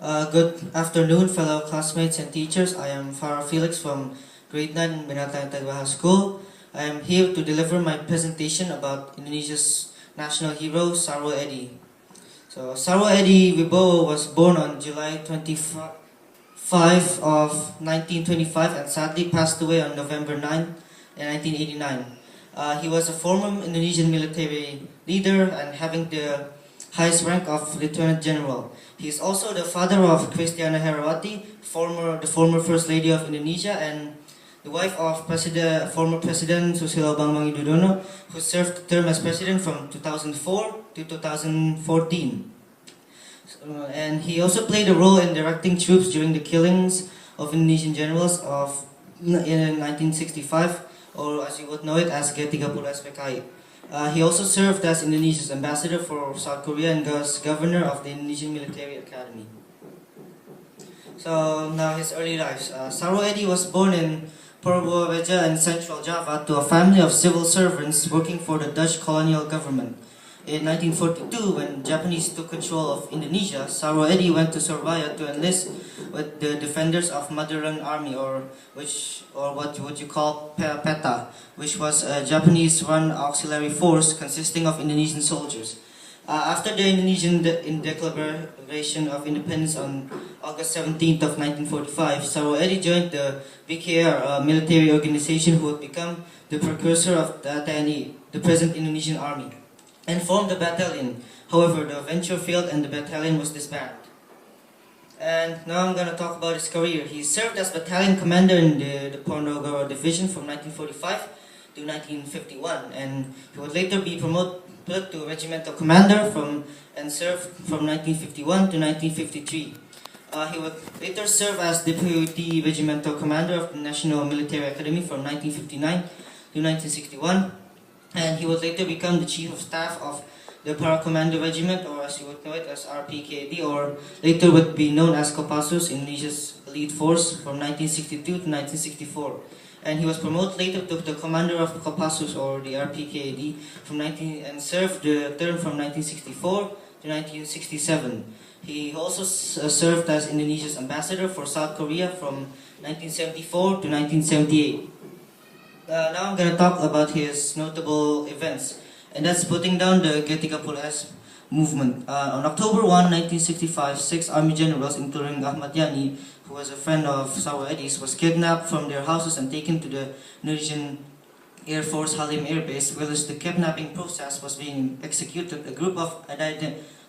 Good afternoon, fellow classmates and teachers. I am Farrel from grade 9 in Binatang Tagbaha School. I am here to deliver my presentation about Indonesia's national hero, Sarwo Edhie. So, Sarwo Edhie Wibowo was born on July 25 of 1925 and sadly passed away on November 9 in 1989. He was a former Indonesian military leader and having the highest rank of Lieutenant General. He is also the father of Christiana Herawati, the former First Lady of Indonesia, and the wife of former President Susilo Bambang Yudhoyono, who served the term as president from 2004 to 2014. And he also played a role in directing troops during the killings of Indonesian generals in 1965, or as you would know it as G30 he also served as Indonesia's ambassador for South Korea and was governor of the Indonesian Military Academy. So now his early life. Sarwo Edhie was born in Purworejo in central Java to a family of civil servants working for the Dutch colonial government. In 1942, when Japanese took control of Indonesia, Sarwo Edhie went to Surabaya to enlist with the Defenders of Motherland Army, or what would you call PETA, which was a Japanese-run auxiliary force consisting of Indonesian soldiers. After the Indonesian Declaration of Independence on August 17th of 1945, Sarwo Edhie joined the VKR, a military organization who would become the precursor of the TNI, the present Indonesian Army, and formed the battalion. However, the venture failed and the battalion was disbanded. And now I'm going to talk about his career. He served as battalion commander in the Ponorogo Division from 1945 to 1951, and he would later be promoted to regimental commander and served from 1951 to 1953. He would later serve as deputy regimental commander of the National Military Academy from 1959 to 1961, and he would later become the chief of staff of the Para-Commando Regiment, or as you would know it as RPKB, or later would be known as Kopassus, Indonesia's elite force, from 1962 to 1964. And he was promoted later to the commander of Kopassus, or the RPKD, and served the term from 1964 to 1967. He also served as Indonesia's ambassador for South Korea from 1974 to 1978. Now I'm going to talk about his notable events, and that's putting down the G30 movement. On October 1, 1965, 6 army generals, including Ahmad Yani, who was a friend of Sarwo Edhie's, was kidnapped from their houses and taken to the Indonesian Air Force Halim Air Base. Whilst the kidnapping process was being executed, a group of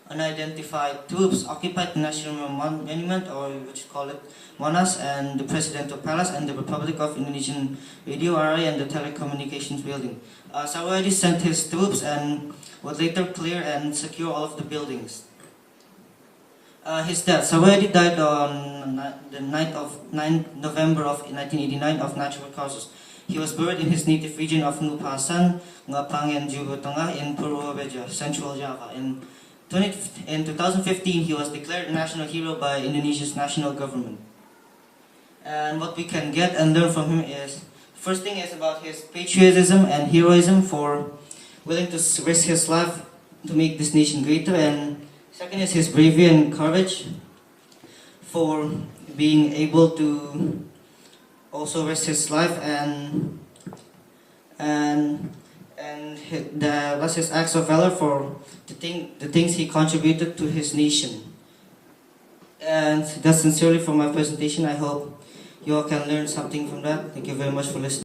unidentified troops occupied the National Monument, or what you call it, Monas, and the Presidential Palace, and the Republic of Indonesian Radio Area and the Telecommunications Building. Sarwo Edhie sent his troops and would later clear and secure all of the buildings. His death. Sarwo Edhie died on the night of 9 November of 1989 of natural causes. He was buried in his native region of Nupasan, Ngapangen, Jugo Tengah in Purworejo, central Java. In 2015, he was declared a national hero by Indonesia's national government. And what we can get and learn from him is, first thing is about his patriotism and heroism for willing to risk his life to make this nation greater, and second is his bravery and courage for being able to also risk his life, and was his acts of valor for the things he contributed to his nation. And that's sincerely for my presentation. I hope you all can learn something from that. Thank you very much for listening.